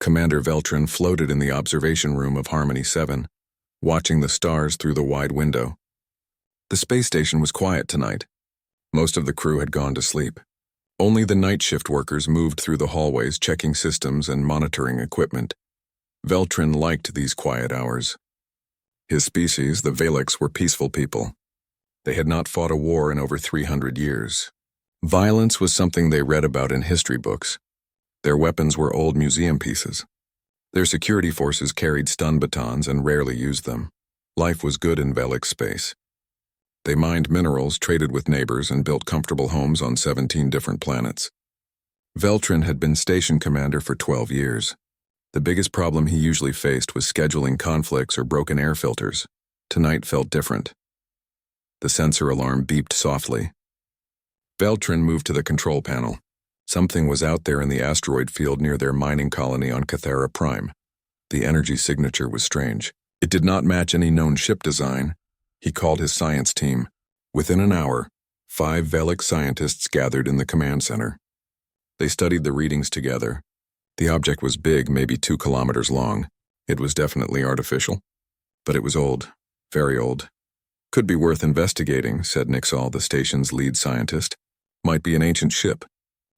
Commander Veltrin floated in the observation room of Harmony 7, watching the stars through the wide window. The space station was quiet tonight. Most of the crew had gone to sleep. Only the night shift workers moved through the hallways, checking systems and monitoring equipment. Veltrin liked these quiet hours. His species, the Valix, were peaceful people. They had not fought a war in over 300 years. Violence was something they read about in history books. Their weapons were old museum pieces. Their security forces carried stun batons and rarely used them. Life was good in Velix space. They mined minerals, traded with neighbors, and built comfortable homes on 17 different planets. Veltrin had been station commander for 12 years. The biggest problem he usually faced was scheduling conflicts or broken air filters. Tonight felt different. The sensor alarm beeped softly. Veltrin moved to the control panel. Something was out there in the asteroid field near their mining colony on Cathara Prime. The energy signature was strange. It did not match any known ship design. He called his science team. Within an hour, 5 Velix scientists gathered in the command center. They studied the readings together. The object was big, maybe 2 kilometers long. It was definitely artificial. But it was old, very old. Could be worth investigating, said Nixall, the station's lead scientist. Might be an ancient ship.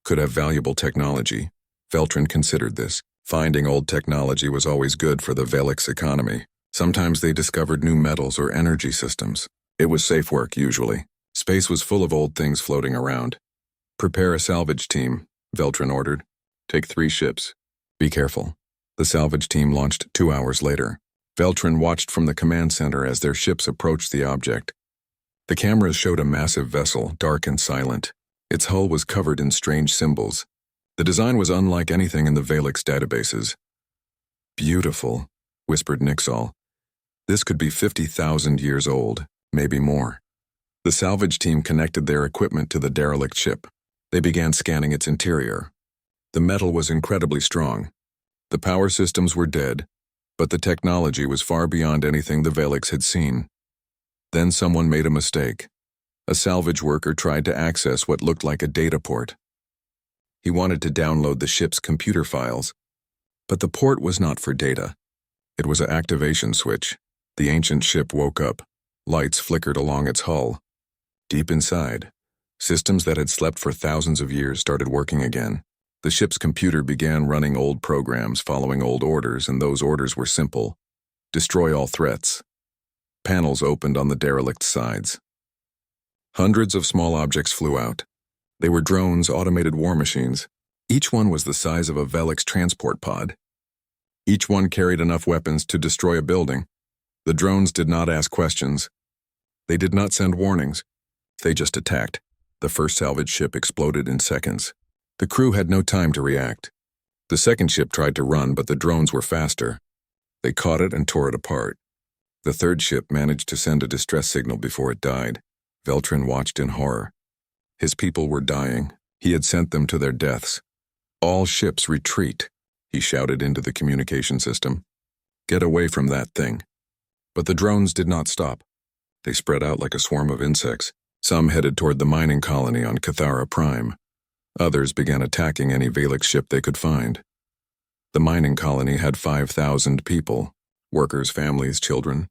Could have valuable technology. Veltrin considered this. Finding old technology was always good for the Velix economy. Sometimes they discovered new metals or energy systems. It was safe work, usually. Space was full of old things floating around. Prepare a salvage team, Veltrin ordered. Take 3 ships. Be careful. The salvage team launched 2 hours later. Veltrin watched from the command center as their ships approached the object. The cameras showed a massive vessel, dark and silent. Its hull was covered in strange symbols. The design was unlike anything in the Velix databases. Beautiful, whispered Nixall. This could be 50,000 years old, maybe more. The salvage team connected their equipment to the derelict ship. They began scanning its interior. The metal was incredibly strong. The power systems were dead, but the technology was far beyond anything the Velix had seen. Then someone made a mistake. A salvage worker tried to access what looked like a data port. He wanted to download the ship's computer files, but the port was not for data. It was an activation switch. The ancient ship woke up. Lights flickered along its hull. Deep inside, systems that had slept for thousands of years started working again. The ship's computer began running old programs, following old orders, and those orders were simple. Destroy all threats. Panels opened on the derelict's sides. Hundreds of small objects flew out. They were drones, automated war machines. Each one was the size of a Velix transport pod. Each one carried enough weapons to destroy a building. The drones did not ask questions. They did not send warnings. They just attacked. The first salvage ship exploded in seconds. The crew had no time to react. The second ship tried to run, but the drones were faster. They caught it and tore it apart. The third ship managed to send a distress signal before it died. Veltrin watched in horror. His people were dying. He had sent them to their deaths. All ships retreat, he shouted into the communication system. Get away from that thing. But the drones did not stop. They spread out like a swarm of insects. Some headed toward the mining colony on Cathara Prime. Others began attacking any Velix ship they could find. The mining colony had 5,000 people, workers, families, children.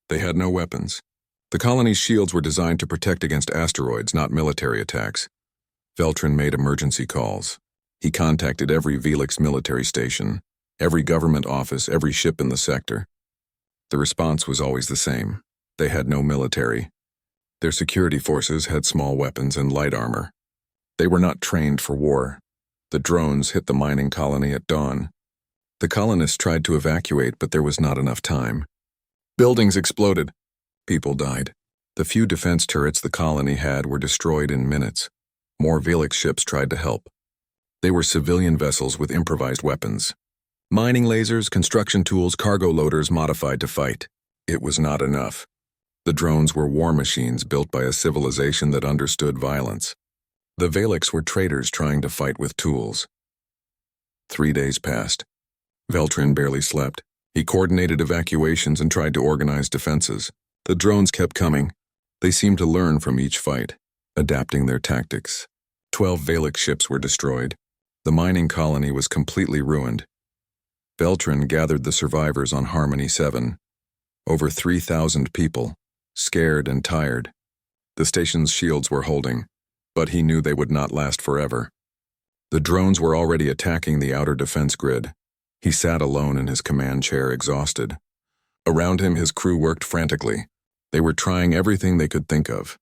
They had no weapons. The colony's shields were designed to protect against asteroids, not military attacks. Veltrin made emergency calls. He contacted every Velix military station, every government office, every ship in the sector. The response was always the same. They had no military. Their security forces had small weapons and light armor. They were not trained for war. The drones hit the mining colony at dawn. The colonists tried to evacuate, but there was not enough time. Buildings exploded. People died. The few defense turrets the colony had were destroyed in minutes. More Velix ships tried to help. They were civilian vessels with improvised weapons. Mining lasers, construction tools, cargo loaders modified to fight. It was not enough. The drones were war machines built by a civilization that understood violence. The Velix were traitors trying to fight with tools. 3 days passed. Veltrin barely slept. He coordinated evacuations and tried to organize defenses. The drones kept coming. They seemed to learn from each fight, adapting their tactics. 12 Velix ships were destroyed. The mining colony was completely ruined. Beltran gathered the survivors on Harmony 7. Over 3,000 people, scared and tired. The station's shields were holding, but he knew they would not last forever. The drones were already attacking the outer defense grid. He sat alone in his command chair, exhausted. Around him, his crew worked frantically. They were trying everything they could think of.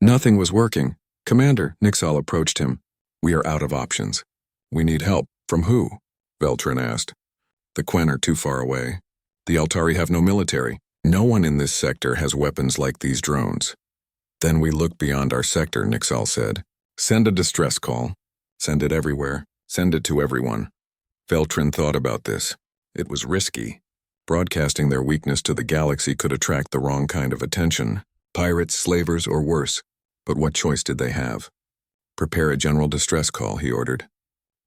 Nothing was working. "Commander," Nixal approached him. "We are out of options. We need help." "From who?" Beltran asked. "The Quen are too far away. The Altari have no military. No one in this sector has weapons like these drones." "Then we look beyond our sector," Nixal said. "Send a distress call. Send it everywhere. Send it to everyone." Beltran thought about this. It was risky. Broadcasting their weakness to the galaxy could attract the wrong kind of attention. Pirates, slavers, or worse. But what choice did they have? "Prepare a general distress call," he ordered.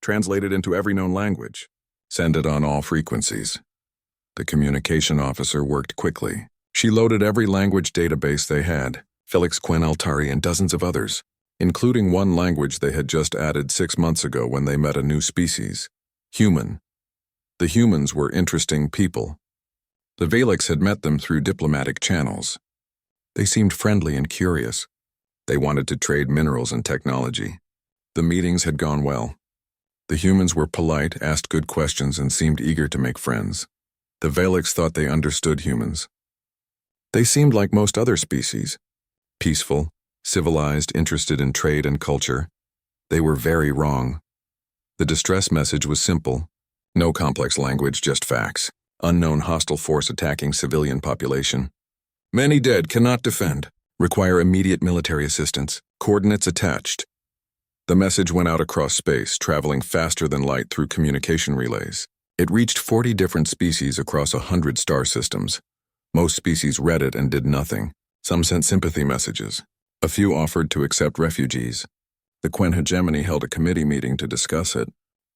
"Translate it into every known language. Send it on all frequencies." The communication officer worked quickly. She loaded every language database they had, Felix, Quen, Altari, and dozens of others, including one language they had just added 6 months ago when they met a new species, human. The humans were interesting people. The Valix had met them through diplomatic channels. They seemed friendly and curious. They wanted to trade minerals and technology. The meetings had gone well. The humans were polite, asked good questions, and seemed eager to make friends. The Valix thought they understood humans. They seemed like most other species. Peaceful, civilized, interested in trade and culture. They were very wrong. The distress message was simple. No complex language, just facts. Unknown hostile force attacking civilian population. Many dead, cannot defend. Require immediate military assistance. Coordinates attached. The message went out across space, traveling faster than light through communication relays. It reached 40 different species across 100 star systems. Most species read it and did nothing. Some sent sympathy messages. A few offered to accept refugees. The Quen hegemony held a committee meeting to discuss it.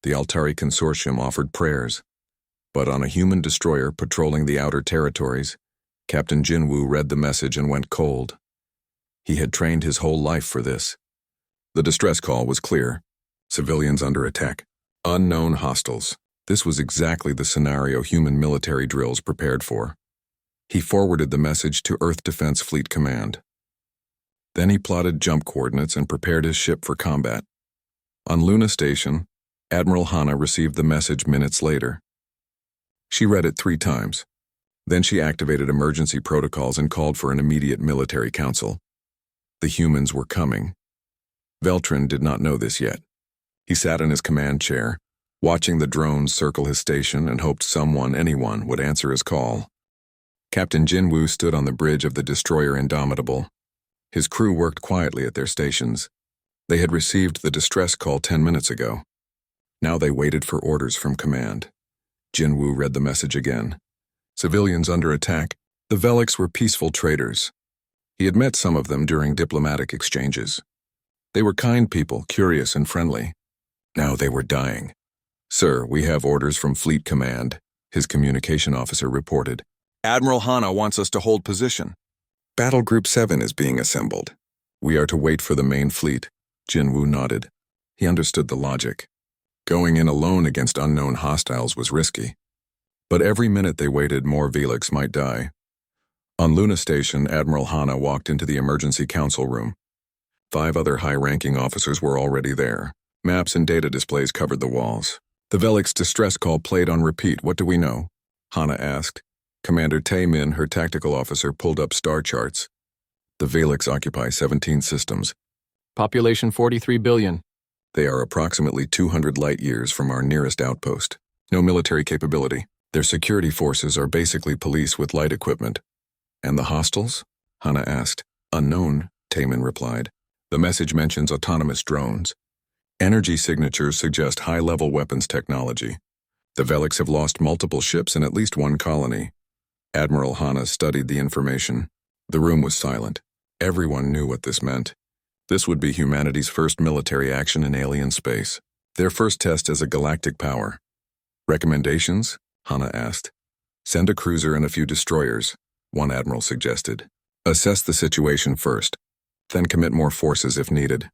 The Altari Consortium offered prayers. But on a human destroyer patrolling the outer territories, Captain Jinwoo read the message and went cold. He had trained his whole life for this. The distress call was clear. Civilians under attack. Unknown hostiles. This was exactly the scenario human military drills prepared for. He forwarded the message to Earth Defense Fleet Command. Then he plotted jump coordinates and prepared his ship for combat. On Luna Station, Admiral Hana received the message minutes later. She read it 3 times. Then she activated emergency protocols and called for an immediate military council. The humans were coming. Beltran did not know this yet. He sat in his command chair, watching the drones circle his station and hoped someone, anyone, would answer his call. Captain Jinwoo stood on the bridge of the destroyer Indomitable. His crew worked quietly at their stations. They had received the distress call 10 minutes ago. Now they waited for orders from command. Jinwoo read the message again. Civilians under attack. The Velix were peaceful traders. He had met some of them during diplomatic exchanges. They were kind people, curious and friendly. Now they were dying. "Sir, we have orders from Fleet Command," his communication officer reported. "Admiral Hana wants us to hold position. Battle Group 7 is being assembled. We are to wait for the main fleet." Jinwoo nodded. He understood the logic. Going in alone against unknown hostiles was risky. But every minute they waited, more Velix might die. On Luna Station, Admiral Hana walked into the emergency council room. 5 other high-ranking officers were already there. Maps and data displays covered the walls. The Velix distress call played on repeat. "What do we know?" Hana asked. Commander Tae-min, her tactical officer, pulled up star charts. The Velix occupy 17 systems. Population 43 billion. They are approximately 200 light-years from our nearest outpost. No military capability. Their security forces are basically police with light equipment. "And the hostiles?" Hana asked. "Unknown," Tae-min replied. The message mentions autonomous drones. Energy signatures suggest high-level weapons technology. The Velix have lost multiple ships in at least one colony. Admiral Hana studied the information. The room was silent. Everyone knew what this meant. This would be humanity's first military action in alien space. Their first test as a galactic power. "Recommendations?" Hana asked. "Send a cruiser and a few destroyers," one admiral suggested. "Assess the situation first, then commit more forces if needed."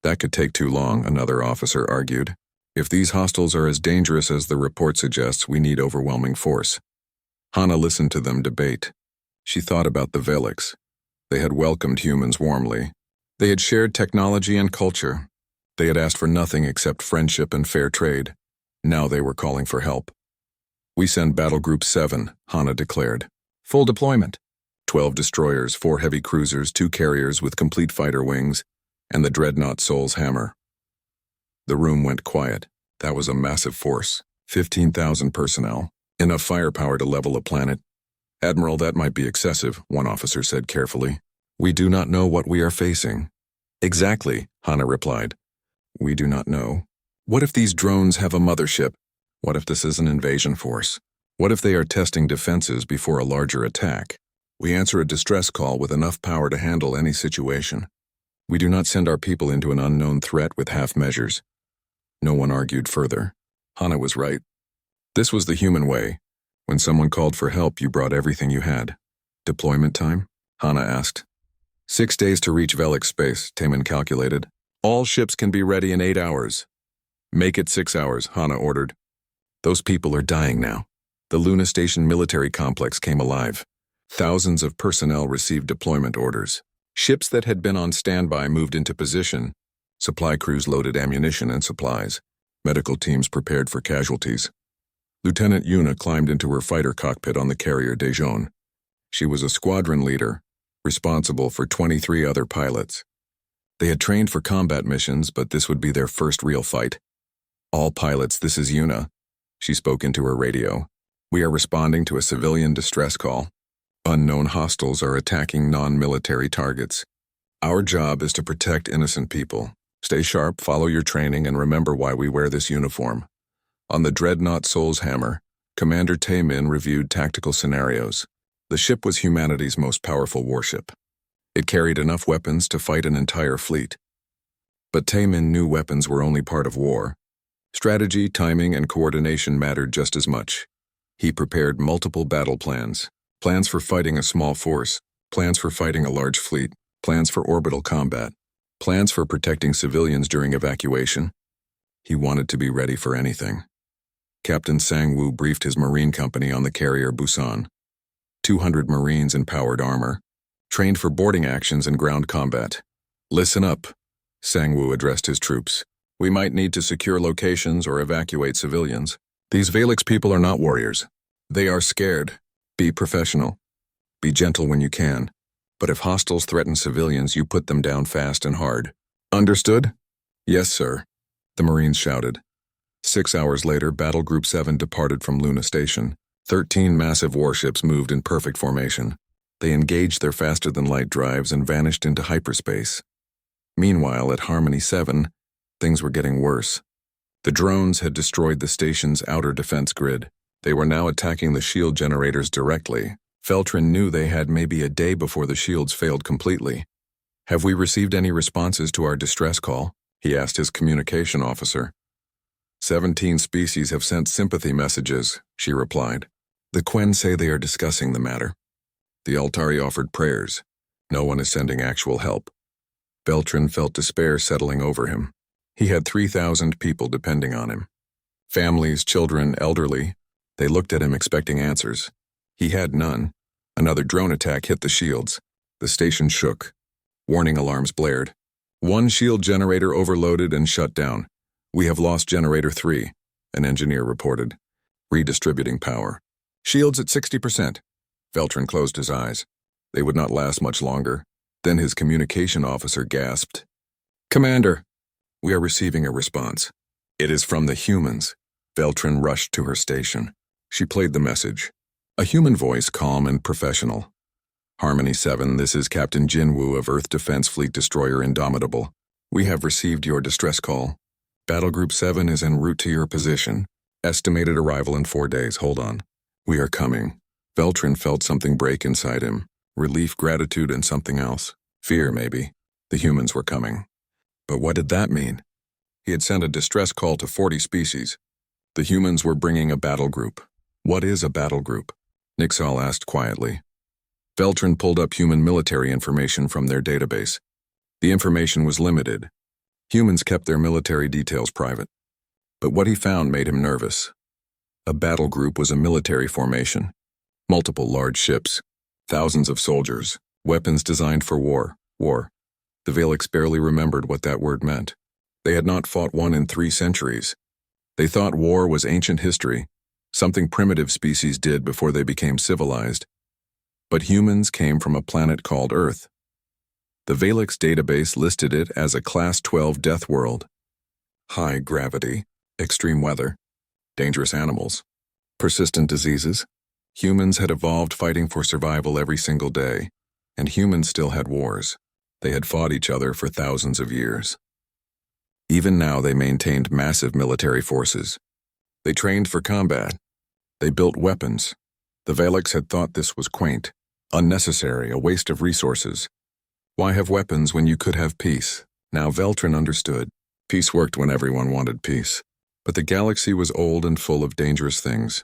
"That could take too long," another officer argued. If these hostiles are as dangerous as the report suggests, we need overwhelming force. Hana listened to them debate. She thought about the Velix. They had welcomed humans warmly. They had shared technology and culture. They had asked for nothing except friendship and fair trade. Now they were calling for help. We send Battle Group 7, Hana declared. Full deployment. 12 destroyers, 4 heavy cruisers, 2 carriers with complete fighter wings, and the dreadnought Soul's Hammer. The room went quiet. That was a massive force. 15,000 personnel. Enough firepower to level a planet. Admiral, that might be excessive, one officer said carefully. We do not know what we are facing. Exactly, Hana replied. We do not know. What if these drones have a mothership? What if this is an invasion force? What if they are testing defenses before a larger attack? We answer a distress call with enough power to handle any situation. We do not send our people into an unknown threat with half measures. No one argued further. Hana was right. This was the human way. When someone called for help, you brought everything you had. Deployment time? Hana asked. 6 days to reach Velix space, Taman calculated. All ships can be ready in 8 hours. Make it 6 hours, Hana ordered. Those people are dying now. The Luna Station military complex came alive. Thousands of personnel received deployment orders. Ships that had been on standby moved into position. Supply crews loaded ammunition and supplies. Medical teams prepared for casualties. Lieutenant Yuna climbed into her fighter cockpit on the carrier Dajon. She was a squadron leader, responsible for 23 other pilots. They had trained for combat missions, but this would be their first real fight. All pilots, this is Yuna. She spoke into her radio. We are responding to a civilian distress call. Unknown hostiles are attacking non-military targets. Our job is to protect innocent people. Stay sharp, follow your training, and remember why we wear this uniform. On the dreadnought Soul's Hammer, Commander Taemin reviewed tactical scenarios. The ship was humanity's most powerful warship. It carried enough weapons to fight an entire fleet. But Taemin knew weapons were only part of war. Strategy, timing, and coordination mattered just as much. He prepared multiple battle plans. Plans for fighting a small force, plans for fighting a large fleet, plans for orbital combat, plans for protecting civilians during evacuation. He wanted to be ready for anything. Captain Sang-woo briefed his Marine company on the carrier Busan. 200 Marines in powered armor, trained for boarding actions and ground combat. Listen up, Sang-woo addressed his troops. We might need to secure locations or evacuate civilians. These Velix people are not warriors. They are scared. Be professional. Be gentle when you can. But if hostiles threaten civilians, you put them down fast and hard. Understood? Yes, sir, the Marines shouted. 6 hours later, Battle Group 7 departed from Luna Station. 13 massive warships moved in perfect formation. They engaged their faster-than-light drives and vanished into hyperspace. Meanwhile, at Harmony 7, things were getting worse. The drones had destroyed the station's outer defense grid. They were now attacking the shield generators directly. Feltrin knew they had maybe a day before the shields failed completely. Have we received any responses to our distress call? He asked his communication officer. 17 species have sent sympathy messages, she replied. The Quen say they are discussing the matter. The Altari offered prayers. No one is sending actual help. Beltran felt despair settling over him. He had 3,000 people depending on him. Families, children, elderly. They looked at him expecting answers. He had none. Another drone attack hit the shields. The station shook. Warning alarms blared. One shield generator overloaded and shut down. We have lost generator 3, an engineer reported. Redistributing power. Shields at 60%. Beltran closed his eyes. They would not last much longer. Then his communication officer gasped. Commander, we are receiving a response. It is from the humans. Beltran rushed to her station. She played the message. A human voice, calm and professional. Harmony 7, this is Captain Jinwoo of Earth Defense Fleet Destroyer Indomitable. We have received your distress call. Battle Group 7 is en route to your position. Estimated arrival in 4 days. Hold on. We are coming. Beltran felt something break inside him. Relief, gratitude, and something else. Fear, maybe. The humans were coming. But what did that mean? He had sent a distress call to 40 species. The humans were bringing a battle group. What is a battle group? Nixal asked quietly. Beltran pulled up human military information from their database. The information was limited. Humans kept their military details private. But what he found made him nervous. A battle group was a military formation. Multiple large ships, thousands of soldiers, weapons designed for war. The Valix barely remembered what that word meant. They had not fought one in 3 centuries. They thought war was ancient history, something primitive species did before they became civilized. But humans came from a planet called Earth. The Valix database listed it as a Class 12 death world. High gravity, extreme weather, dangerous animals, persistent diseases. Humans had evolved fighting for survival every single day, and humans still had wars. They had fought each other for thousands of years. Even now they maintained massive military forces. They trained for combat. They built weapons. The Valix had thought this was quaint, unnecessary, a waste of resources. Why have weapons when you could have peace? Now Veltrin understood. Peace worked when everyone wanted peace. But the galaxy was old and full of dangerous things.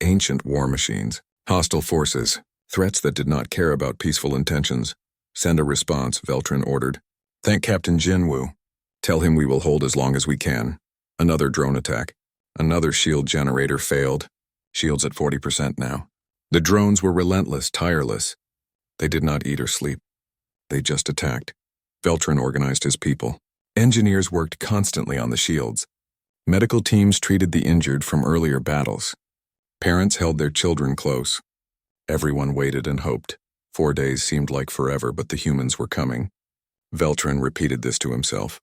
Ancient war machines, hostile forces, threats that did not care about peaceful intentions. Send a response, Veltrin ordered. Thank Captain Jinwoo. Tell him we will hold as long as we can. Another drone attack. Another shield generator failed. Shields at 40% now. The drones were relentless, tireless. They did not eat or sleep. They just attacked. Veltrin organized his people. Engineers worked constantly on the shields. Medical teams treated the injured from earlier battles. Parents held their children close. Everyone waited and hoped. 4 days seemed like forever, but the humans were coming. Veltrin repeated this to himself.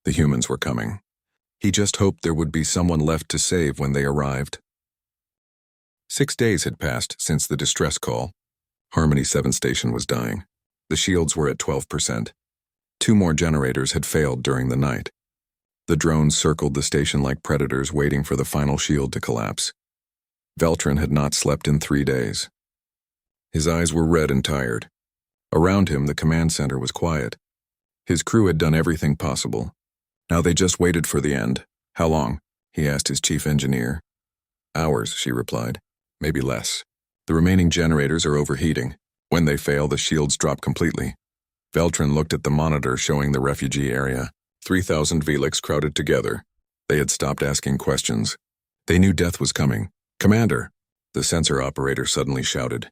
The humans were coming. He just hoped there would be someone left to save when they arrived. 6 days had passed since the distress call. Harmony 7 station was dying. The shields were at 12%. 2 more generators had failed during the night. The drones circled the station like predators waiting for the final shield to collapse. Veltrin had not slept in 3 days. His eyes were red and tired. Around him, the command center was quiet. His crew had done everything possible. Now they just waited for the end. How long? He asked his chief engineer. Hours, she replied. Maybe less. The remaining generators are overheating. When they fail, the shields drop completely. Veltrin looked at the monitor showing the refugee area. 3,000 Velix crowded together. They had stopped asking questions. They knew death was coming. Commander, the sensor operator suddenly shouted.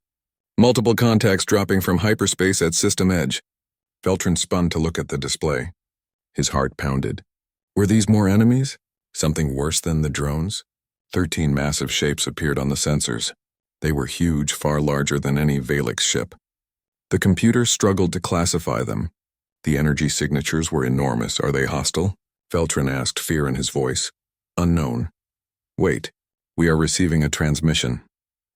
Multiple contacts dropping from hyperspace at system edge. Veltrin spun to look at the display. His heart pounded. Were these more enemies? Something worse than the drones? 13 massive shapes appeared on the sensors. They were huge, far larger than any Valix ship. The computer struggled to classify them. The energy signatures were enormous. Are they hostile? Veltrin asked, fear in his voice. Unknown. Wait, we are receiving a transmission.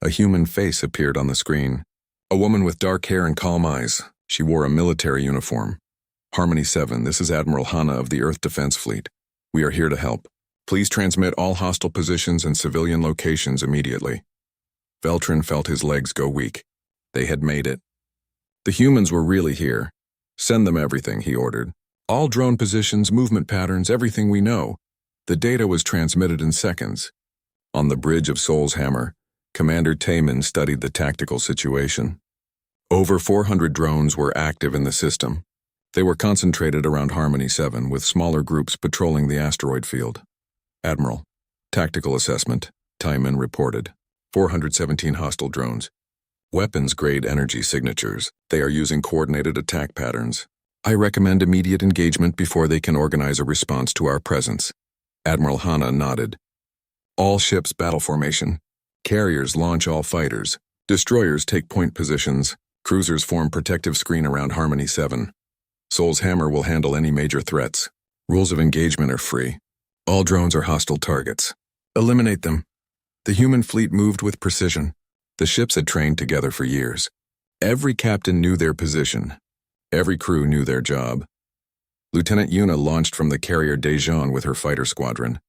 A human face appeared on the screen. A woman with dark hair and calm eyes. She wore a military uniform. Harmony 7, this is Admiral Hana of the Earth Defense Fleet. We are here to help. Please transmit all hostile positions and civilian locations immediately. Veltrin felt his legs go weak. They had made it. The humans were really here. Send them everything, he ordered. All drone positions, movement patterns, everything we know. The data was transmitted in seconds. On the bridge of Sol's Hammer, Commander Taemin studied the tactical situation. Over 400 drones were active in the system. They were concentrated around Harmony 7, with smaller groups patrolling the asteroid field. Admiral, tactical assessment, Taemin reported. 417 hostile drones. Weapons-grade energy signatures. They are using coordinated attack patterns. I recommend immediate engagement before they can organize a response to our presence. Admiral Hana nodded. All ships battle formation. Carriers launch all fighters. Destroyers take point positions. Cruisers form protective screen around Harmony 7. Sol's Hammer will handle any major threats. Rules of engagement are free. All drones are hostile targets. Eliminate them. The human fleet moved with precision. The ships had trained together for years. Every captain knew their position. Every crew knew their job. Lieutenant Yuna launched from the carrier Daejeon with her fighter squadron.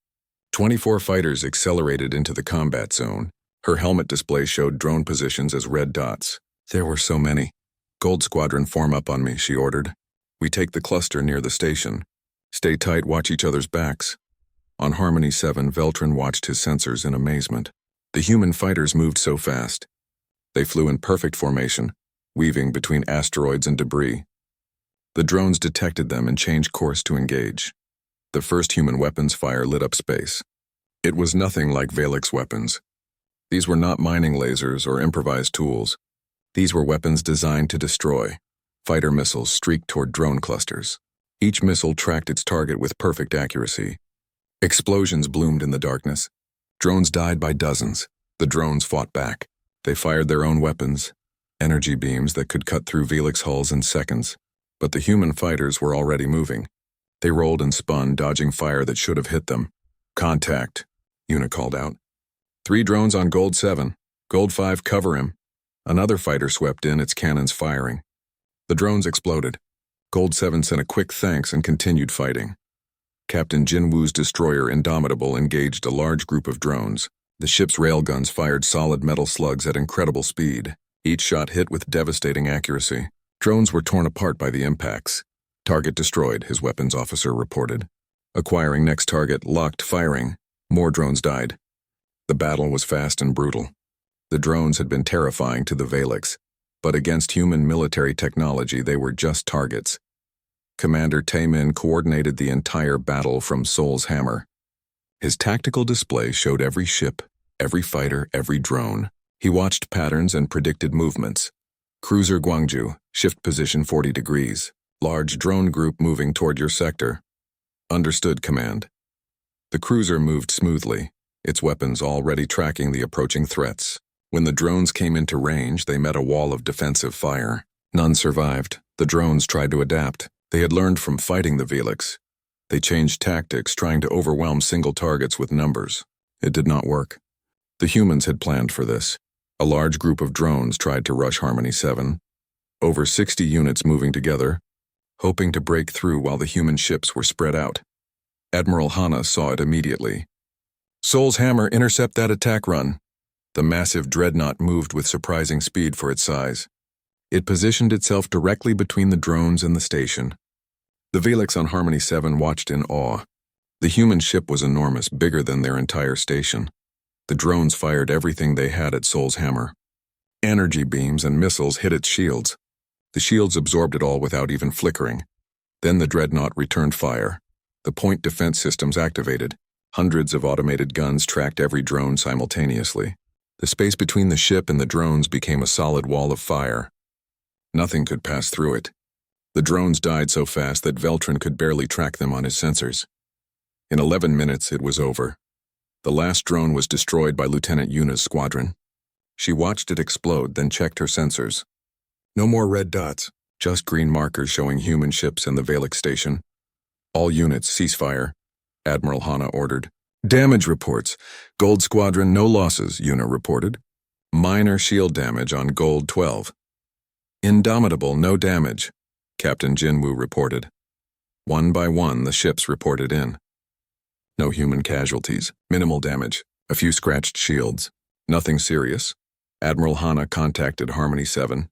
24 fighters accelerated into the combat zone. Her helmet display showed drone positions as red dots. There were so many. Gold Squadron, form up on me, she ordered. We take the cluster near the station. Stay tight, watch each other's backs. On Harmony 7, Veltrin watched his sensors in amazement. The human fighters moved so fast. They flew in perfect formation, weaving between asteroids and debris. The drones detected them and changed course to engage. The first human weapons fire lit up space. It was nothing like Valek's weapons. These were not mining lasers or improvised tools. These were weapons designed to destroy. Fighter missiles streaked toward drone clusters. Each missile tracked its target with perfect accuracy. Explosions bloomed in the darkness. Drones died by dozens. The drones fought back. They fired their own weapons, energy beams that could cut through Valek's hulls in seconds. But the human fighters were already moving. They rolled and spun, dodging fire that should have hit them. "Contact," Una called out. 3 drones on Gold 7. Gold 5, cover him. Another fighter swept in, its cannons firing. The drones exploded. Gold 7 sent a quick thanks and continued fighting. Captain Jinwoo's destroyer Indomitable engaged a large group of drones. The ship's railguns fired solid metal slugs at incredible speed. Each shot hit with devastating accuracy. Drones were torn apart by the impacts. "Target destroyed," his weapons officer reported. Acquiring next target, locked firing. More drones died. The battle was fast and brutal. The drones had been terrifying to the Valeks, but against human military technology they were just targets. Commander Taemin coordinated the entire battle from Sol's hammer. His tactical display showed every ship, every fighter, every drone. He watched patterns and predicted movements. Cruiser Gwangju, shift position 40 degrees. Large drone group moving toward your sector. Understood, Command. The cruiser moved smoothly, its weapons already tracking the approaching threats. When the drones came into range, they met a wall of defensive fire. None survived. The drones tried to adapt. They had learned from fighting the Valeks. They changed tactics, trying to overwhelm single targets with numbers. It did not work. The humans had planned for this. A large group of drones tried to rush Harmony 7. Over 60 units moving together, hoping to break through while the human ships were spread out. Admiral Hana saw it immediately. "Sol's hammer, intercept that attack run." The massive dreadnought moved with surprising speed for its size. It positioned itself directly between the drones and the station. The Valeks on Harmony 7 watched in awe. The human ship was enormous, bigger than their entire station. The drones fired everything they had at Sol's hammer. Energy beams and missiles hit its shields. The shields absorbed it all without even flickering. Then the dreadnought returned fire. The point defense systems activated. Hundreds of automated guns tracked every drone simultaneously. The space between the ship and the drones became a solid wall of fire. Nothing could pass through it. The drones died so fast that Veltrin could barely track them on his sensors. In 11 minutes, it was over. The last drone was destroyed by Lieutenant Yuna's squadron. She watched it explode, then checked her sensors. No more red dots, just green markers showing human ships and the Valek station. "All units, cease fire," Admiral Hana ordered. "Damage reports. Gold Squadron, no losses," Yuna reported. "Minor shield damage on Gold 12. Indomitable, no damage," Captain Jinwoo reported. One by one, the ships reported in. No human casualties, minimal damage, a few scratched shields. Nothing serious. Admiral Hana contacted Harmony 7.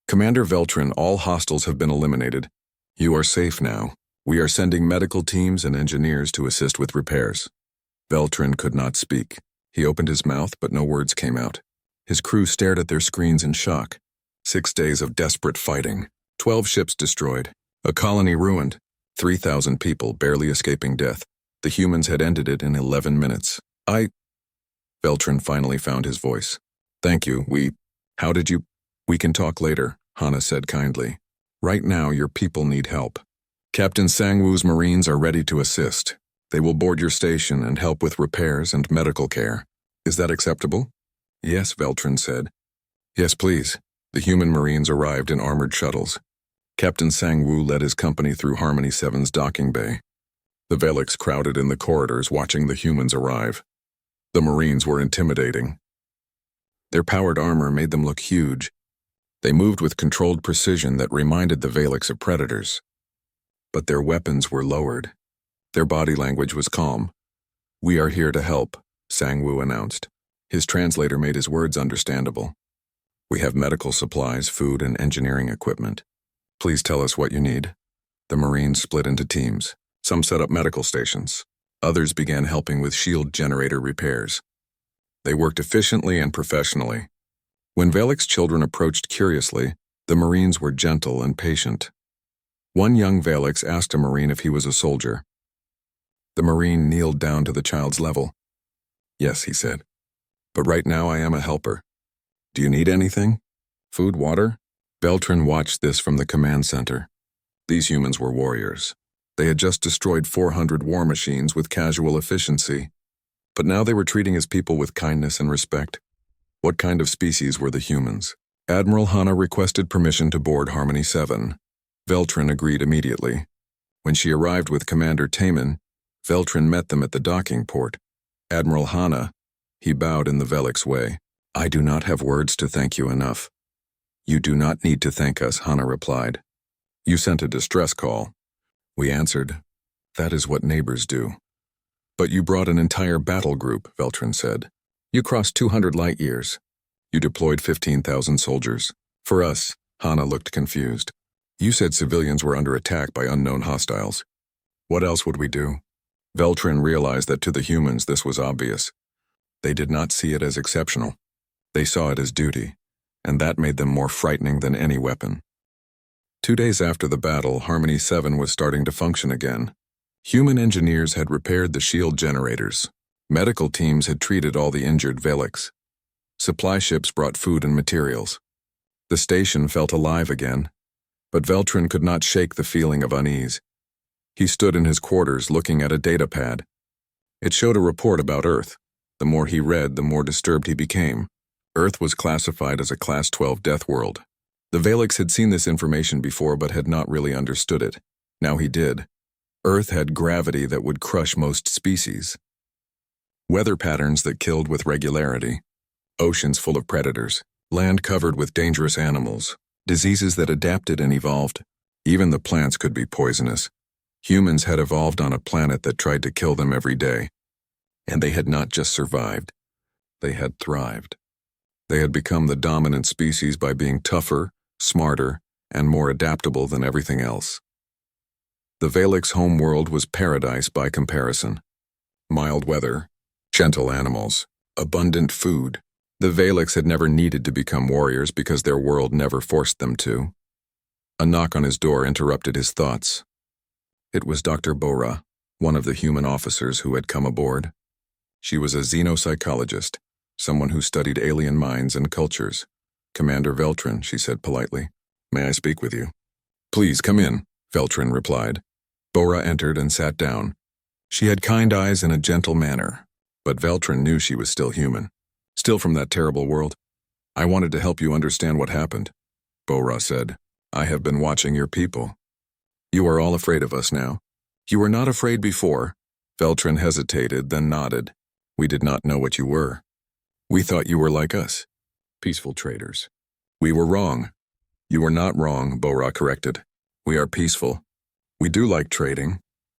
"Commander Veltrin, all hostiles have been eliminated. You are safe now. We are sending medical teams and engineers to assist with repairs." Veltrin could not speak. He opened his mouth, but no words came out. His crew stared at their screens in shock. 6 days of desperate fighting. 12 ships destroyed. A colony ruined. 3,000 people barely escaping death. The humans had ended it in 11 minutes. Veltrin finally found his voice. "Thank you, how did you? We can talk later," Hana said kindly. "Right now, your people need help. Captain Sangwoo's Marines are ready to assist. They will board your station and help with repairs and medical care. Is that acceptable?" "Yes," Veltrin said. "Yes, please." The human Marines arrived in armored shuttles. Captain Sangwoo led his company through Harmony 7's docking bay. The Valeks crowded in the corridors watching the humans arrive. The Marines were intimidating. Their powered armor made them look huge. They moved with controlled precision that reminded the Valeks of predators. But their weapons were lowered. Their body language was calm. "We are here to help," Sangwoo announced. His translator made his words understandable. "We have medical supplies, food, and engineering equipment. Please tell us what you need." The Marines split into teams. Some set up medical stations. Others began helping with shield generator repairs. They worked efficiently and professionally. When Valek's children approached curiously, the Marines were gentle and patient. One young Valeks asked a Marine if he was a soldier. The Marine kneeled down to the child's level. Yes, he said. But right now I am a helper. Do you need anything? Food, water? Beltran watched this from the command center. These humans were warriors. They had just destroyed 400 war machines with casual efficiency. But now they were treating his people with kindness and respect. What kind of species were the humans? Admiral Hana requested permission to board Harmony 7. Beltran agreed immediately. When she arrived with Commander Taman, Beltran met them at the docking port. Admiral Hana, he bowed in the Velix way. I do not have words to thank you enough. You do not need to thank us, Hana replied. You sent a distress call. We answered. That is what neighbors do. But you brought an entire battle group, Beltran said. You crossed 200 light years. You deployed 15,000 soldiers. For us, Hana looked confused. You said civilians were under attack by unknown hostiles. What else would we do? Beltran realized that to the humans this was obvious. They did not see it as exceptional. They saw it as duty, and that made them more frightening than any weapon. 2 days after the battle, Harmony 7 was starting to function again. Human engineers had repaired the shield generators. Medical teams had treated all the injured Velix. Supply ships brought food and materials. The station felt alive again, but Beltran could not shake the feeling of unease. He stood in his quarters looking at a data pad. It showed a report about Earth. The more he read, the more disturbed he became. Earth was classified as a Class 12 death world. The Velix had seen this information before but had not really understood it. Now he did. Earth had gravity that would crush most species. Weather patterns that killed with regularity. Oceans full of predators. Land covered with dangerous animals. Diseases that adapted and evolved. Even the plants could be poisonous. Humans had evolved on a planet that tried to kill them every day. And they had not just survived. They had thrived. They had become the dominant species by being tougher, smarter, and more adaptable than everything else. The Velix homeworld was paradise by comparison. Mild weather, gentle animals, abundant food. The Velix had never needed to become warriors because their world never forced them to. A knock on his door interrupted his thoughts. It was Dr. Bora, one of the human officers who had come aboard. She was a xenopsychologist, someone who studied alien minds and cultures. Commander Beltran, she said politely. May I speak with you? Please come in, Beltran replied. Bora entered and sat down. She had kind eyes and a gentle manner, but Beltran knew she was still human, still from that terrible world. I wanted to help you understand what happened, Bora said. I have been watching your people. You are all afraid of us now. You were not afraid before. Beltran hesitated, then nodded. We did not know what you were. We thought you were like us, peaceful traders. We were wrong. You were not wrong, Bora corrected. We are peaceful. We do like trading.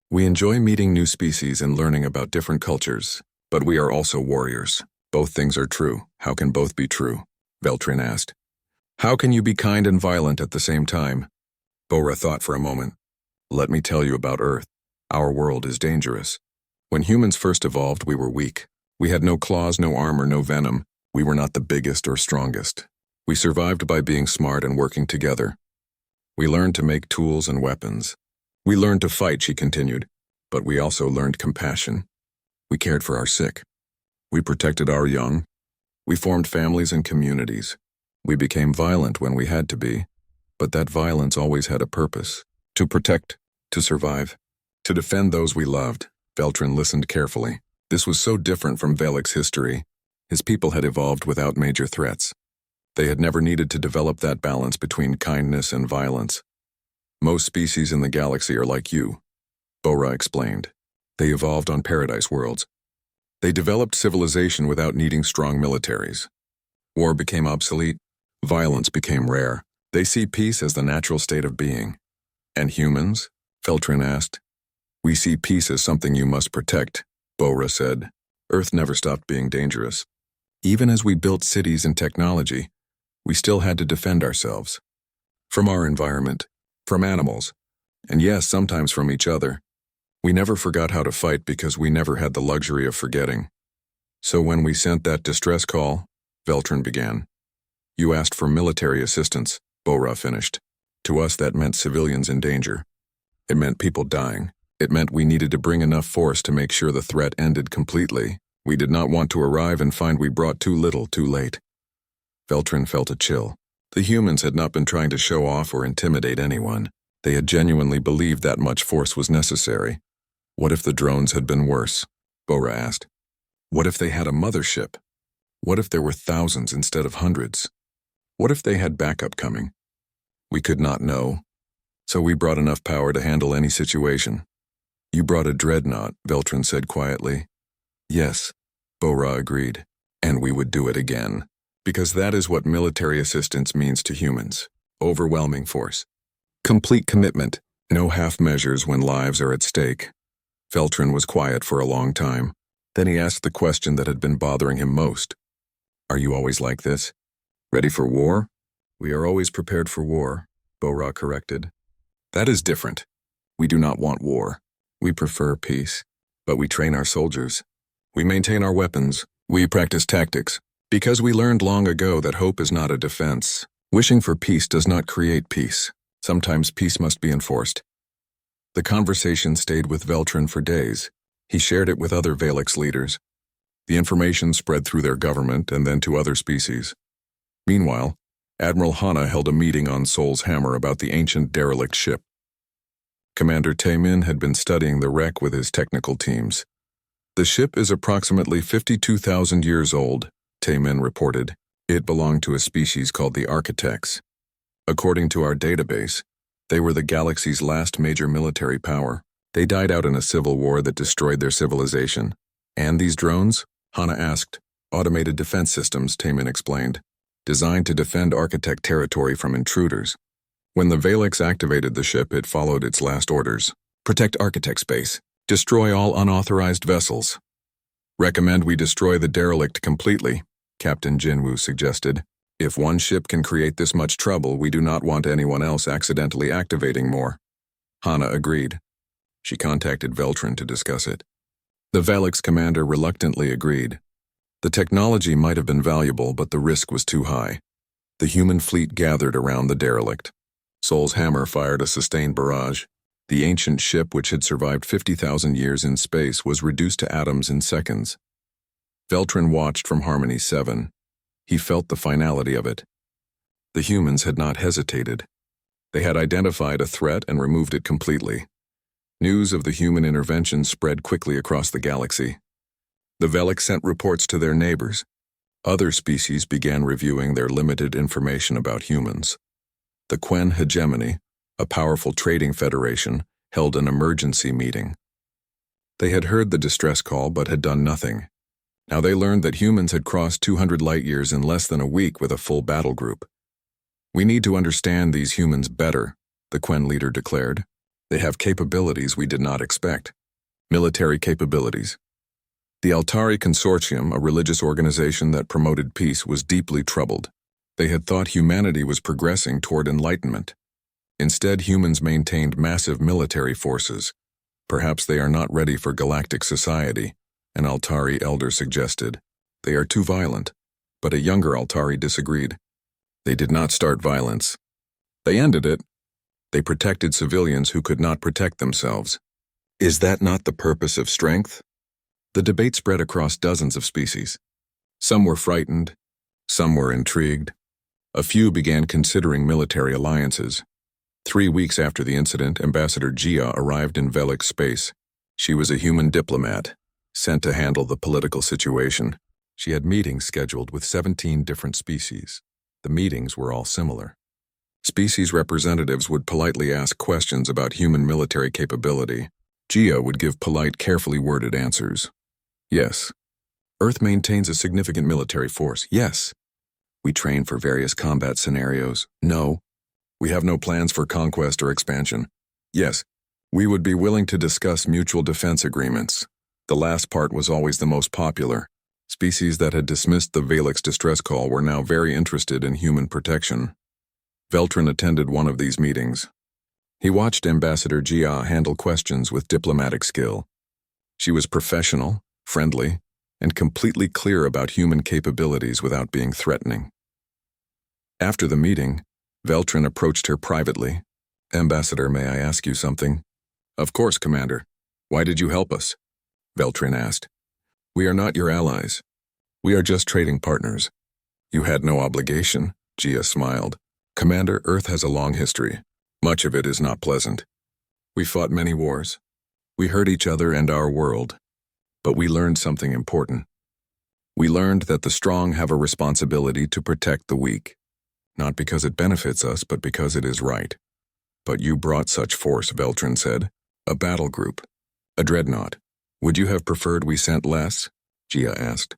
We enjoy meeting new species and learning about different cultures, but we are also warriors. Both things are true. How can both be true? Beltran asked. How can you be kind and violent at the same time? Bora thought for a moment. Let me tell you about Earth. Our world is dangerous. When humans first evolved, we were weak. We had no claws, no armor, no venom. We were not the biggest or strongest. We survived by being smart and working together. We learned to make tools and weapons. We learned to fight, she continued, but we also learned compassion. We cared for our sick. We protected our young. We formed families and communities. We became violent when we had to be, but that violence always had a purpose. To protect, to survive, to defend those we loved. Beltran listened carefully. This was so different from Velix history. His people had evolved without major threats. They had never needed to develop that balance between kindness and violence. Most species in the galaxy are like you, Bora explained. They evolved on paradise worlds. They developed civilization without needing strong militaries. War became obsolete. Violence became rare. They see peace as the natural state of being. And humans? Beltran asked. We see peace as something you must protect, Bora said. Earth never stopped being dangerous. Even as we built cities and technology, we still had to defend ourselves. From our environment, from animals, and yes, sometimes from each other. We never forgot how to fight because we never had the luxury of forgetting. So when we sent that distress call, Beltran began. You asked for military assistance, Bora finished. To us that meant civilians in danger. It meant people dying. It meant we needed to bring enough force to make sure the threat ended completely. We did not want to arrive and find we brought too little too late. Veltrin felt a chill. The humans had not been trying to show off or intimidate anyone. They had genuinely believed that much force was necessary. What if the drones had been worse? Bora asked. What if they had a mothership? What if there were thousands instead of hundreds? What if they had backup coming? We could not know. So we brought enough power to handle any situation. You brought a dreadnought, Veltrin said quietly. Yes, Bora agreed. And we would do it again. Because that is what military assistance means to humans. Overwhelming force. Complete commitment. No half measures when lives are at stake. Veltrin was quiet for a long time. Then he asked the question that had been bothering him most. Are you always like this? Ready for war? We are always prepared for war, Bora corrected. That is different. We do not want war. We prefer peace. But we train our soldiers. We maintain our weapons. We practice tactics. Because we learned long ago that hope is not a defense. Wishing for peace does not create peace. Sometimes peace must be enforced. The conversation stayed with Veltrin for days. He shared it with other Valix leaders. The information spread through their government and then to other species. Meanwhile, Admiral Hana held a meeting on Sol's Hammer about the ancient derelict ship. Commander Taemin had been studying the wreck with his technical teams. The ship is approximately 52,000 years old, Taemin reported. It belonged to a species called the Architects. According to our database, they were the galaxy's last major military power. They died out in a civil war that destroyed their civilization. And these drones? Hana asked. Automated defense systems, Taemin explained. Designed to defend Architect territory from intruders. When the Valix activated the ship, it followed its last orders. Protect Architect space. Destroy all unauthorized vessels. Recommend we destroy the derelict completely, Captain Jinwoo suggested. If one ship can create this much trouble, we do not want anyone else accidentally activating more. Hana agreed. She contacted Veltrin to discuss it. The Valix commander reluctantly agreed. The technology might have been valuable, but the risk was too high. The human fleet gathered around the derelict. Sol's Hammer fired a sustained barrage. The ancient ship, which had survived 50,000 years in space, was reduced to atoms in seconds. Veltrin watched from Harmony 7. He felt the finality of it. The humans had not hesitated. They had identified a threat and removed it completely. News of the human intervention spread quickly across the galaxy. The Velix sent reports to their neighbors. Other species began reviewing their limited information about humans. The Quen Hegemony, a powerful trading federation, held an emergency meeting. They had heard the distress call but had done nothing. Now they learned that humans had crossed 200 light-years in less than a week with a full battle group. We need to understand these humans better, the Quen leader declared. They have capabilities we did not expect. Military capabilities. The Altari Consortium, a religious organization that promoted peace, was deeply troubled. They had thought humanity was progressing toward enlightenment. Instead, humans maintained massive military forces. Perhaps they are not ready for galactic society, an Altari elder suggested. They are too violent, but a younger Altari disagreed. They did not start violence. They ended it. They protected civilians who could not protect themselves. Is that not the purpose of strength? The debate spread across dozens of species. Some were frightened, some were intrigued. A few began considering military alliances. 3 weeks after the incident, Ambassador Jia arrived in Velix space. She was a human diplomat, sent to handle the political situation. She had meetings scheduled with 17 different species. The meetings were all similar. Species representatives would politely ask questions about human military capability. Jia would give polite, carefully worded answers. Yes. Earth maintains a significant military force. Yes. We train for various combat scenarios. No. We have no plans for conquest or expansion. Yes. We would be willing to discuss mutual defense agreements. The last part was always the most popular. Species that had dismissed the Valix distress call were now very interested in human protection. Veltrin attended one of these meetings. He watched Ambassador Jia handle questions with diplomatic skill. She was professional, friendly, and completely clear about human capabilities without being threatening. After the meeting, Veltrin approached her privately. Ambassador, may I ask you something? Of course, Commander. Why did you help us? Veltrin asked. We are not your allies. We are just trading partners. You had no obligation, Gia smiled. Commander, Earth has a long history. Much of it is not pleasant. We fought many wars. We hurt each other and our world. But we learned something important. We learned that the strong have a responsibility to protect the weak. Not because it benefits us, but because it is right. But you brought such force, Veltrin said. A battle group. A dreadnought. Would you have preferred we sent less? Gia asked.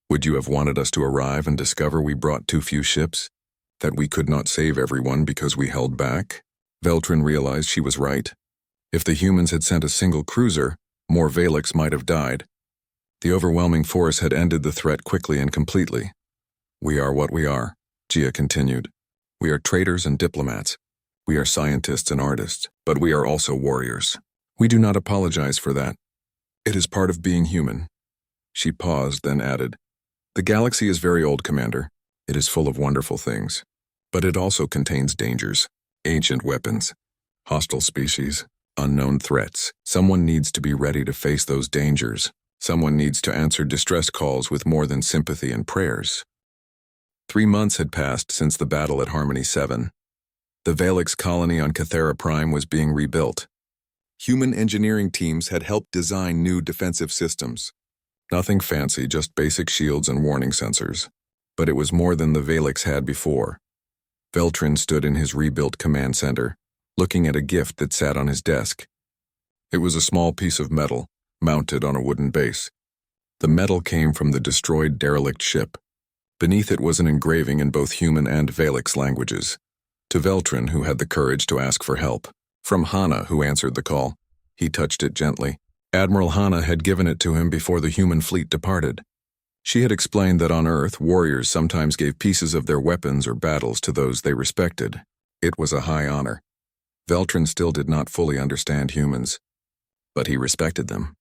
Would you have wanted us to arrive and discover we brought too few ships? That we could not save everyone because we held back? Veltrin realized she was right. If the humans had sent a single cruiser, more Valix might have died. The overwhelming force had ended the threat quickly and completely. We are what we are, Gia continued. We are traders and diplomats. We are scientists and artists, but we are also warriors. We do not apologize for that. It is part of being human. She paused, then added, The galaxy is very old, Commander. It is full of wonderful things. But it also contains dangers, ancient weapons, hostile species, unknown threats. Someone needs to be ready to face those dangers. Someone needs to answer distress calls with more than sympathy and prayers. 3 months had passed since the battle at Harmony 7. The Valix colony on Cathera Prime was being rebuilt. Human engineering teams had helped design new defensive systems. Nothing fancy, just basic shields and warning sensors. But it was more than the Valix had before. Veltrin stood in his rebuilt command center, looking at a gift that sat on his desk. It was a small piece of metal, mounted on a wooden base. The metal came from the destroyed derelict ship. Beneath it was an engraving in both human and Valix languages. To Veltrin, who had the courage to ask for help. From Hana, who answered the call. He touched it gently. Admiral Hana had given it to him before the human fleet departed. She had explained that on Earth, warriors sometimes gave pieces of their weapons or battles to those they respected. It was a high honor. Veltrin still did not fully understand humans, but he respected them,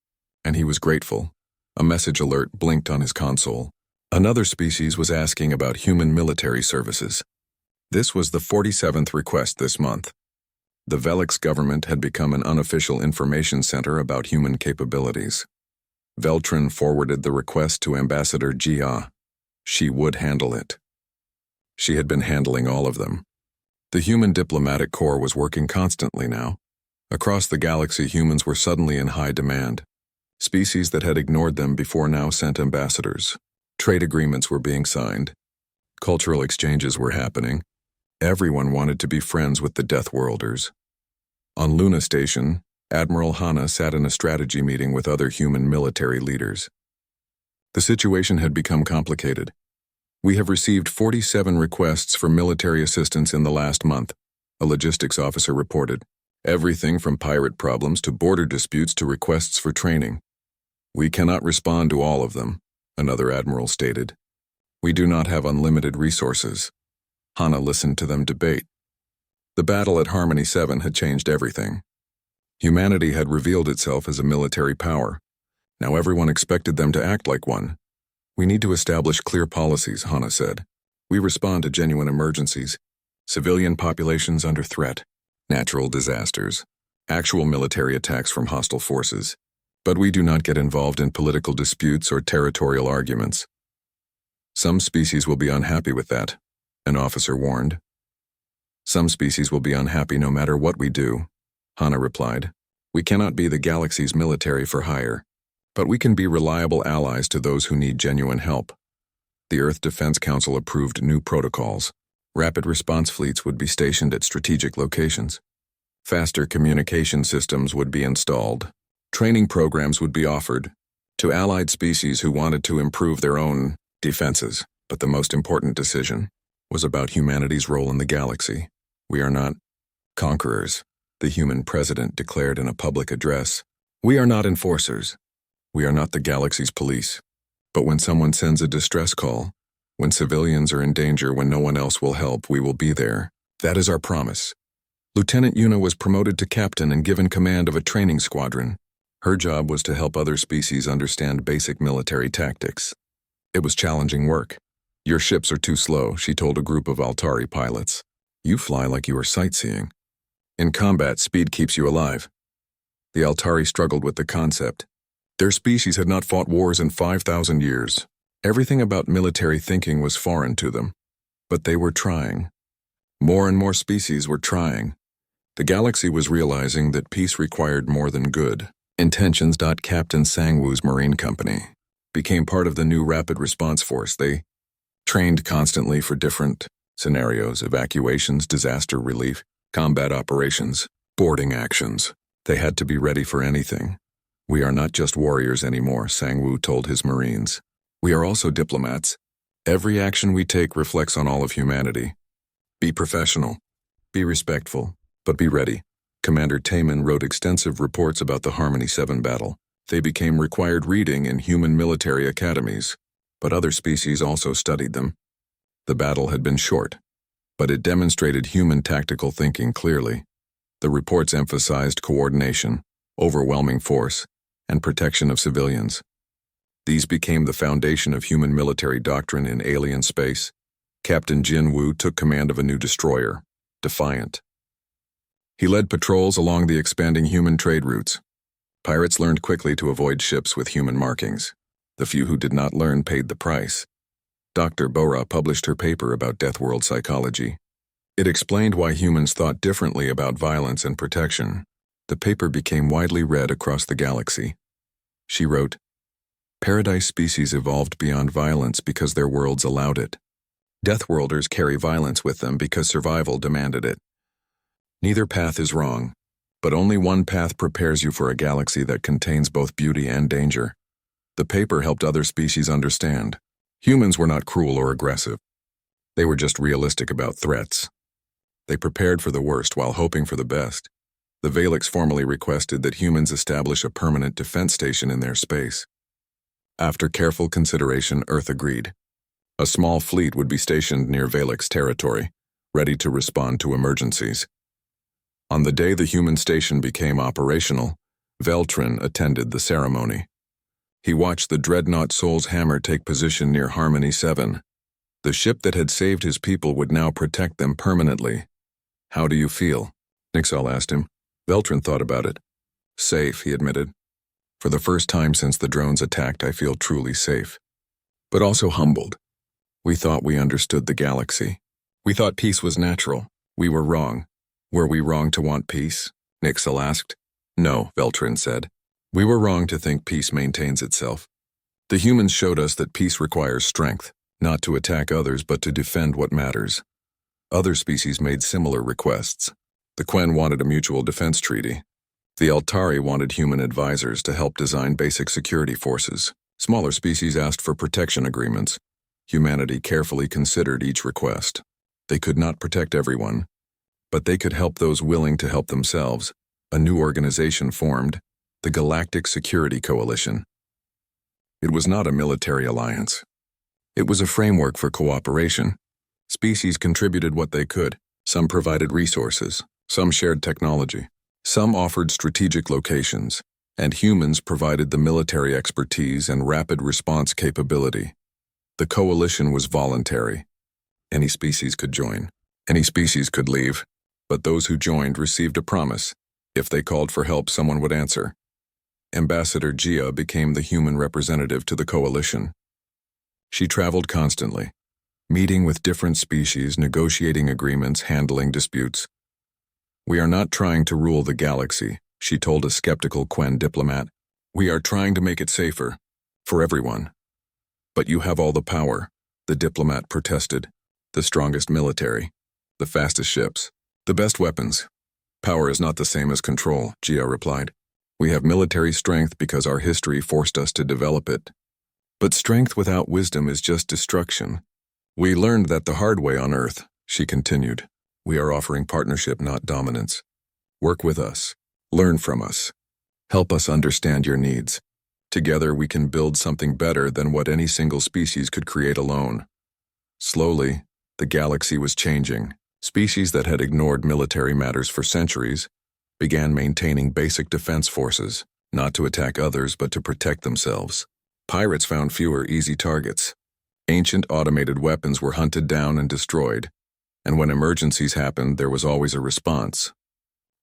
and he was grateful. A message alert blinked on his console. Another species was asking about human military services. This was the 47th request this month. The Velix government had become an unofficial information center about human capabilities. Veltrin forwarded the request to Ambassador Gia. She would handle it. She had been handling all of them. The human diplomatic corps was working constantly now. Across the galaxy, humans were suddenly in high demand. Species that had ignored them before now sent ambassadors. Trade agreements were being signed. Cultural exchanges were happening. Everyone wanted to be friends with the Deathworlders. On Luna Station, Admiral Hana sat in a strategy meeting with other human military leaders. The situation had become complicated. We have received 47 requests for military assistance in the last month, a logistics officer reported. Everything from pirate problems to border disputes to requests for training. We cannot respond to all of them, another admiral stated. We do not have unlimited resources. Hana listened to them debate. The battle at Harmony 7 had changed everything. Humanity had revealed itself as a military power. Now everyone expected them to act like one. We need to establish clear policies, Hana said. We respond to genuine emergencies, civilian populations under threat, natural disasters, actual military attacks from hostile forces. But we do not get involved in political disputes or territorial arguments. Some species will be unhappy with that, an officer warned. Some species will be unhappy no matter what we do, Hana replied. We cannot be the galaxy's military for hire, but we can be reliable allies to those who need genuine help. The Earth Defense Council approved new protocols. Rapid response fleets would be stationed at strategic locations. Faster communication systems would be installed. Training programs would be offered to allied species who wanted to improve their own defenses. But the most important decision was about humanity's role in the galaxy. We are not conquerors, the human president declared in a public address. We are not enforcers. We are not the galaxy's police. But when someone sends a distress call, when civilians are in danger, when no one else will help, we will be there. That is our promise. Lieutenant Yuna was promoted to captain and given command of a training squadron. Her job was to help other species understand basic military tactics. It was challenging work. Your ships are too slow, she told a group of Altari pilots. You fly like you are sightseeing. In combat, speed keeps you alive. The Altari struggled with the concept. Their species had not fought wars in 5,000 years. Everything about military thinking was foreign to them. But they were trying. More and more species were trying. The galaxy was realizing that peace required more than good intentions. Captain Sangwoo's Marine Company became part of the new Rapid Response Force. They trained constantly for different scenarios: evacuations, disaster relief, combat operations, boarding actions. They had to be ready for anything. "We are not just warriors anymore," Sangwoo told his Marines. "We are also diplomats. Every action we take reflects on all of humanity. Be professional, be respectful, but be ready." Commander Taman wrote extensive reports about the Harmony 7 battle. They became required reading in human military academies, but other species also studied them. The battle had been short, but it demonstrated human tactical thinking clearly. The reports emphasized coordination, overwhelming force, and protection of civilians. These became the foundation of human military doctrine in alien space. Captain Jin Woo took command of a new destroyer, Defiant. He led patrols along the expanding human trade routes. Pirates learned quickly to avoid ships with human markings. The few who did not learn paid the price. Dr. Bora published her paper about Deathworld psychology. It explained why humans thought differently about violence and protection. The paper became widely read across the galaxy. She wrote, "Paradise species evolved beyond violence because their worlds allowed it. Deathworlders carry violence with them because survival demanded it. Neither path is wrong, but only one path prepares you for a galaxy that contains both beauty and danger." The paper helped other species understand. Humans were not cruel or aggressive. They were just realistic about threats. They prepared for the worst while hoping for the best. The Valix formally requested that humans establish a permanent defense station in their space. After careful consideration, Earth agreed. A small fleet would be stationed near Valix territory, ready to respond to emergencies. On the day the human station became operational, Veltrin attended the ceremony. He watched the dreadnought Soul's Hammer take position near Harmony 7. The ship that had saved his people would now protect them permanently. "How do you feel?" Nixal asked him. Veltrin thought about it. "Safe," he admitted. "For the first time since the drones attacked, I feel truly safe. But also humbled. We thought we understood the galaxy. We thought peace was natural. We were wrong. Were we wrong to want peace?" Nixal asked. "No," Veltrin said. "We were wrong to think peace maintains itself. The humans showed us that peace requires strength, not to attack others but to defend what matters." Other species made similar requests. The Quen wanted a mutual defense treaty. The Altari wanted human advisors to help design basic security forces. Smaller species asked for protection agreements. Humanity carefully considered each request. They could not protect everyone, but they could help those willing to help themselves. A new organization formed, the Galactic Security Coalition. It was not a military alliance. It was a framework for cooperation. Species contributed what they could. Some provided resources, some shared technology, some offered strategic locations, and humans provided the military expertise and rapid response capability. The coalition was voluntary. Any species could join. Any species could leave. But those who joined received a promise. If they called for help, someone would answer. Ambassador Gia became the human representative to the coalition. She traveled constantly, meeting with different species, negotiating agreements, handling disputes. "We are not trying to rule the galaxy," she told a skeptical Quen diplomat. "We are trying to make it safer, for everyone." "But you have all the power," the diplomat protested. "The strongest military, the fastest ships, the best weapons. Power is not the same as control," Gia replied. "We have military strength because our history forced us to develop it. But strength without wisdom is just destruction. We learned that the hard way on Earth," she continued. "We are offering partnership, not dominance. Work with us. Learn from us. Help us understand your needs. Together we can build something better than what any single species could create alone." Slowly, the galaxy was changing. Species that had ignored military matters for centuries began maintaining basic defense forces, not to attack others but to protect themselves. Pirates found fewer easy targets. Ancient automated weapons were hunted down and destroyed, and when emergencies happened, there was always a response.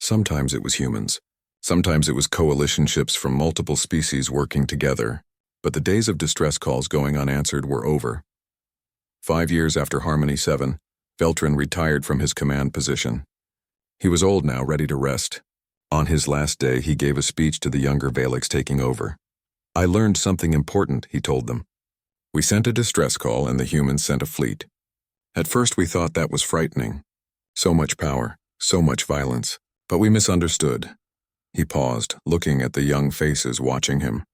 Sometimes it was humans, Sometimes it was coalition ships from multiple species working together, but the days of distress calls going unanswered were over. 5 years after Harmony 7, Veltrin retired from his command position. He was old now, ready to rest. On his last day, he gave a speech to the younger Valix taking over. "I learned something important," he told them. "We sent a distress call and the humans sent a fleet. At first we thought that was frightening. So much power, so much violence, but we misunderstood." He paused, looking at the young faces watching him.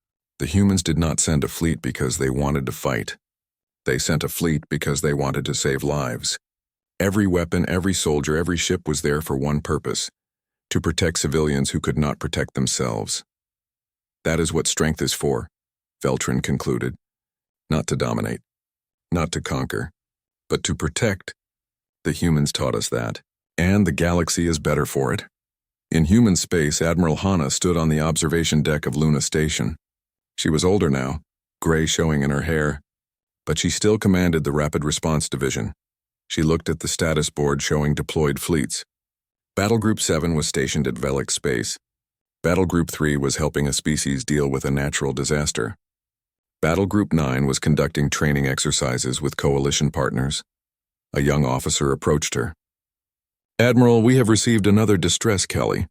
The humans did not send a fleet because they wanted to fight. They sent a fleet because they wanted to save lives. Every weapon, every soldier, every ship was there for one purpose: to protect civilians who could not protect themselves. That is what strength is for, Veltrin concluded. Not to dominate, not to conquer, but to protect. The humans taught us that, and the galaxy is better for it. In human space, Admiral Hana stood on the observation deck of Luna Station. She was older now, gray showing in her hair, but she still commanded the Rapid Response Division. She looked at the status board showing deployed fleets. Battle Group 7 was stationed at Velix Space. Battle Group 3 was helping a species deal with a natural disaster. Battle Group 9 was conducting training exercises with coalition partners. A young officer approached her. "Admiral, we have received another distress, Kelly.